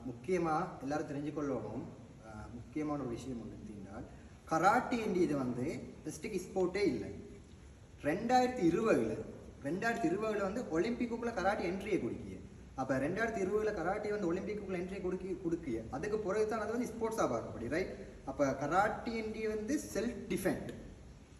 முக்கியமாக எல்லாரும் தெரிஞ்சுக்கொள்ளணும். முக்கியமான ஒரு விஷயம் ஒன்று இருந்தால் கராட்டி என்ற இது வந்து டிஸ்ட்ரிக்ட் ஸ்போர்ட்டே இல்லை. 2020 வந்து ஒலிம்பிக்குள்ளே கராட்டி என்ட்ரியை கொடுக்கிய. அப்போ 2020 கராட்டி வந்து ஒலிம்பிக்குள்ளே என்ட்ரி கொடுக்கிய. அதுக்கு பிறகு தான் அது வந்து ஸ்போர்ட்ஸாக பார்க்கப்படி, ரைட்? அப்போ கராட்டி என்ட்ரி வந்து செல்ஃப் டிஃபெண்ட்,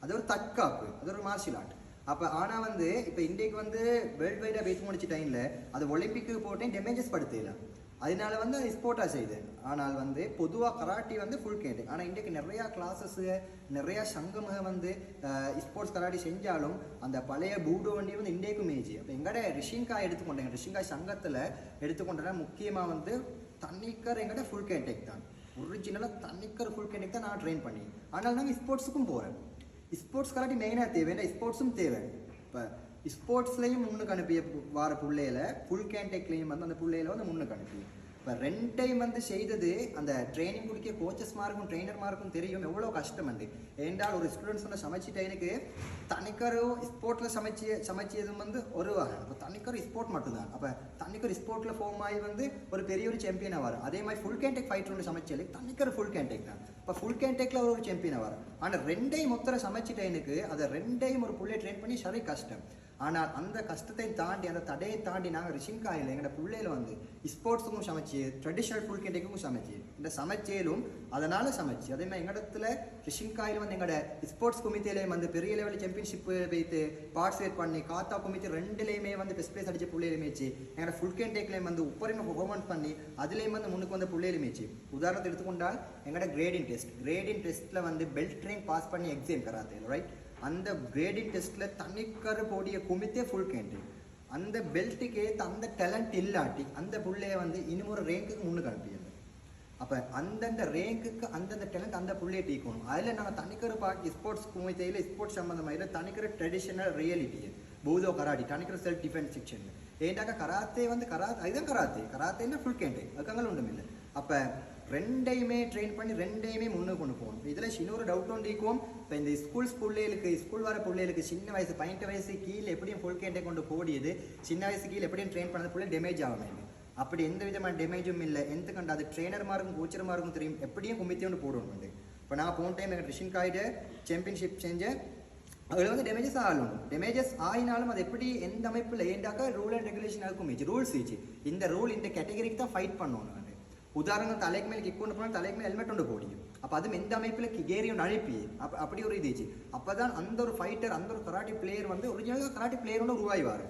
அது ஒரு தற்காப்பு, அது ஒரு மார்ஷியல் ஆர்ட். அப்போ ஆனால் வந்து இப்போ இன்றைக்கு வந்து வேர்ல்டு வைடாக பேசி முடிச்ச டைமில் அது ஒலிம்பிக்கு போட்டேன் டேமேஜஸ் படுத்தலாம். அதனால வந்து அது ஸ்போர்ட்டாக செய்யுது. ஆனால் வந்து பொதுவாக கராட்டி வந்து ஃபுல் கேண்டு. ஆனால் இன்றைக்கு நிறையா கிளாஸஸ் நிறையா சங்கமாக வந்து ஸ்போர்ட்ஸ் கராட்டி செஞ்சாலும் அந்த பழைய பூடோ வண்டி வந்து இன்றைக்கும் மேஜி. அப்போ எங்கட ரிஷிங்காய் எடுத்துக்கொண்டேங்க, ரிஷிங்காய் சங்கத்தில் எடுத்துக்கொண்டேன்னா முக்கியமாக வந்து தண்ணிக்கர் எங்கட ஃபுல் கேண்டேக் தான். ஒரிஜினலாக தண்ணிக்கர் ஃபுல் கேண்டேக் தான் நான் ட்ரெயின் பண்ணி. ஆனால் நாங்கள் ஸ்போர்ட்ஸுக்கும் போகிறேன். ஸ்போர்ட்ஸ் கராட்டி மெயினாக தேவை, ஸ்போர்ட்ஸும் தேவை. இப்போ ஸ்போர்ட்ஸ்லையும் முன்னுக்கு அனுப்பிய வார பிள்ளையில ஃபுல் கேண்டேக்லையும் வந்து அந்த பிள்ளையில வந்து முன்னுக்கு அனுப்பி. இப்போ 2 டைம் வந்து செய்தது அந்த ட்ரைனிங் கொடுக்க கோச்சஸ்மாருக்கும் ட்ரெயினர்மாருக்கும் தெரியும் எவ்வளோ கஷ்டம் வந்து. ஏன்றால் ஒரு ஸ்டூடெண்ட்ஸ் வந்து சமைச்சிட்ட எனக்கு தனிக்கரோ ஸ்போர்ட்டில் சமைச்சதும் வந்து ஒரு வகை. அப்போ தனிக்கர் ஸ்போர்ட் மட்டும்தான். அப்போ தனிக்கர் ஸ்போர்ட்டில் ஃபார்ம் ஆகி வந்து ஒரு பெரிய ஒரு சாம்பியனாக வரும். அதே மாதிரி ஃபுல் கேண்டேக் ஃபைட்டர் ஒன்று சமைச்சாலே தனிக்கர் ஃபுல் கேண்டேக் தான். இப்போ ஃபுல் கேண்டேக்கில் ஒரு சாம்பியனாக வரும். ஆனால் 2 டைம் மொத்தரை சமைச்சிட்ட எனக்கு அதை 2 டைம் ஒரு புள்ளையை ட்ரெயின் பண்ணி சரி கஷ்டம். ஆனால் அந்த கஷ்டத்தை தாண்டி அந்த தடையை தாண்டி நாங்கள் ரிஷிங்காயில் எங்களோட பிள்ளையில வந்து ஸ்போர்ட்ஸுக்கும் சமைச்சு ட்ரெடிஷ்னல் ஃபுல் கேண்டேக்கும் சமைச்சு இந்த சமைச்சேலும் அதனால் சமைச்சு அதே மாதிரி எங்கள் இடத்துல ரிஷிங்காயில் வந்து எங்களோட ஸ்போர்ட்ஸ் குமித்திலையும் வந்து பெரிய லெவலில் சாம்பியன்ஷிப் வைத்து பார்ட்டிசிபேட் பண்ணி காத்தா குமித்தி 2லேயுமே வந்து பெஸ்ட் பிளேஸ் அடித்த பிள்ளையிலுமே வச்சு எங்களோட ஃபுல் கேண்டேக்லேயும் வந்து உப்பரிமை பெர்ஃபார்மன்ஸ் பண்ணி அதுலேயும் வந்து முன்னுக்கு வந்த பிள்ளையிலுமே வச்சு. உதாரணத்தை எடுத்துக்கொண்டால் எங்களோட கிரேடிங் டெஸ்ட்டில் வந்து பெல்ட் ட்ரெயின் பாஸ் பண்ணி எக்ஸாம் கராத்தே, ரைட்? அந்த கிரேடிங் டெஸ்ட்டில் தனிக்கர் போடிய குமித்தே ஃபுல் கேண்டேக். அந்த பெல்ட்டுக்கு அந்த டேலண்ட் இல்லாட்டி அந்த பிள்ளைய வந்து இன்னும் ஒரு ரேங்க்குக்கு முன்னுக்கு அனுப்பியது. அப்போ அந்தந்த ரேங்க்குக்கு அந்தந்த டேலண்ட் அந்த பிள்ளையை டீக்கணும். அதில் நாங்கள் தனிக்கர் பாக்கி ஸ்போர்ட்ஸ் குமித்தையில் ஸ்போர்ட்ஸ் சம்மந்தமாக தனிக்கர் ட்ரெடிஷனல் ரியாலிட்டி பூதோ கராட்டி தனிக்கர் செல்ஃப் டிஃபென்ஸ் செக்ஷன். ஏண்டாக்கா கராத்தே வந்து அதுதான் கராத்தேன்னா ஃபுல் கேண்டேக் அதுக்காக ஒன்றும் இல்லை. அப்போ 2டையுமே ட்ரெயின் பண்ணி 2டையுமே முன்னுக்கு கொண்டு போகணும். இதில் இன்னொரு டவுட் ஒன்று இருக்கும். இப்போ இந்த ஸ்கூல் வர பிள்ளைகளுக்கு சின்ன வயசு 18 வயசு கீழே எப்படியும் ஃபுல் கேண்டே கொண்டு போடியது சின்ன வயசு கீழே எப்படியும் ட்ரெயின் பண்ணது பிள்ளை டேமேஜ் ஆகாமல். அப்படி எந்த விதமான டேமேஜும் இல்லை. எந்த கண்டு அது ட்ரெயினர்மாருக்கும் கோச்சர்மாருக்கும் தெரியும் எப்படியும் கும்பித்தே ஒன்று போடணும். இப்போ நான் போன டைம் எங்கள் ரிஷிங்காய்டு சாம்பியன்ஷிப் செஞ்சேன். அதில் வந்து டேமேஜஸ் ஆகணும். டேமேஜஸ் ஆகினாலும் அது எப்படி எந்த அமைப்பில் ஏண்டாக்கா ரூல் அண்ட் ரெகுலேஷன் இருக்கும் ரூல்ஸ் வச்சு இந்த ரூல் இந்த கேட்டகரிக்கு தான் ஃபைட் பண்ணணும். உதாரணம் தலைக்கு மேலே கிக் கொண்டு போனால் தலைக்கு மேலே ஹெல்மெட் ஒன்று போடியும். அப்போ அதுவும் எந்த அமைப்பில் கிகேரியும் அனுப்பி அப்படி ஒரு இதுச்சு. அப்போ தான் அந்த ஒரு ஃபைட்டர் அந்த ஒரு கராட்டி பிளேயர் வந்து ஒரிஜினலாக கராட்டி பிளேயர் ஒன்று உருவாய்வார்.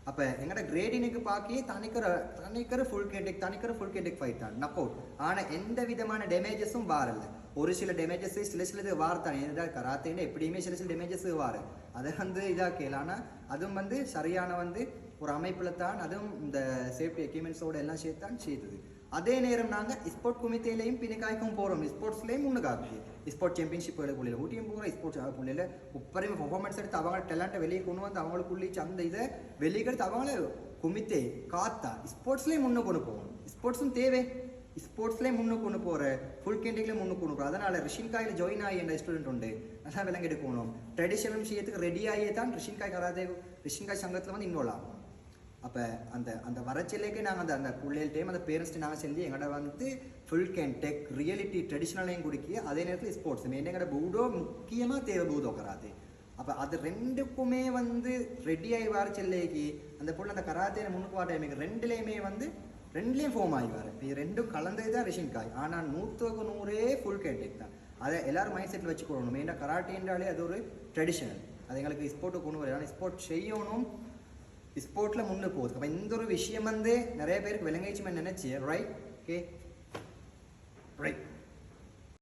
அப்போ எங்களோட கிரேடினுக்கு பார்க்கி தனிக்கிற ஃபுல் கேண்டேக் ஃபைட் தான் நக் அவுட். ஆனால் எந்த விதமான டேமேஜஸும் வாரல. ஒரு சில டேமேஜஸ் சிலது வார்த்தான். ஏன்னா கராத்தேன்னு எப்படியுமே சில டேமேஜஸ் வார அதை வந்து இதாக்கல. ஆனால் அதுவும் வந்து சரியான வந்து ஒரு அமைப்பில் தான் அதுவும் இந்த சேஃப்டி எக்யூப்மெண்ட்ஸோட எல்லாம் சேர்த்தான் செய்தது. அதே நேரம் நாங்கள் ஸ்போர்ட் குமித்தையிலையும் பின்னுக்காய்க்கும் போகிறோம். ஸ்போர்ட்ஸ்லேயும் முன்னுக்காக்கு ஸ்போர்ட் சாம்பியன்ஷிப் பிள்ளைகள் ஊட்டியும் போகிற ஸ்போர்ட்ஸ் பிள்ளைல உப்பரிமை பெர்ஃபார்மன்ஸ் எடுத்து அவங்க டேலண்ட்டை வெளியே கொண்டு வந்து அவங்களுக்குள்ளிச்சு அந்த இதை வெளியே எடுத்து அவங்கள குமித்தே காத்தா ஸ்போர்ட்ஸ்லேயும் முன்னுக்கு கொண்டு போகணும். ஸ்போர்ட்ஸும் தேவை. ஸ்போர்ட்ஸ்லேயும் முன்னுக்கு கொண்டு போகிற ஃபுல் கேண்டிங்லேயும் முன்னுக்கு கொண்டு போகிறோம். அதனால் ரிஷின்காயில் ஜாயின் ஆகி என்ற ஸ்டூடெண்ட் உண்டு நல்லா விலங்கு எடுக்கணும். ட்ரெடிஷனல் விஷயத்துக்கு ரெடி ஆகியே தான் ரிஷின்காய் சங்கத்தில் வந்து இன்வால்வ் ஆகும். அப்போ அந்த வரச்சலைக்கு நாங்கள் அந்த பிள்ளைகள் டைம் அந்த பேரண்ட்ஸ்ட்டு நாங்கள் செஞ்சு எங்கள்ட வந்து ஃபுல் கேண்டேக் ரியாலிட்டி ட்ரெடிஷ்னலையும் கொடுக்கி அதே நேரத்தில் ஸ்போர்ட்ஸ் மெயின் எங்கள்ட பூடோ முக்கியமாக தேவை பூதோ கராத்தே. அப்போ அது 2க்குமே வந்து ரெடி ஆகி வரச்சல்லைக்கு அந்த பொண்ணு அந்த கராத்தே முன்னுக்கு வர டைமுக்கு 2லேயும் ஃபார்ம் ஆகிவார். இது 2ம் கலந்தது தான் ரிஷின்காய். ஆனால் 100க்கு 100 ஃபுல் கேண்டேக் தான். அதை எல்லோரும் மைண்ட் செட்டில் வச்சுக்கணும். மெயினாக கராட்டே என்றாலே அது ஒரு ட்ரெடிஷனல். அது எங்களுக்கு ஸ்போர்ட்டுக்கு கொண்டு வரும். ஆனால் ஸ்போர்ட் செய்யணும், ஸ்போர்ட்டில் முன்னுக்கு போகுது. அப்போ இந்த ஒரு விஷயம் வந்து நிறைய பேருக்கு விளங்கிச்சுமே நினச்சி, ரைட்? Okay, right.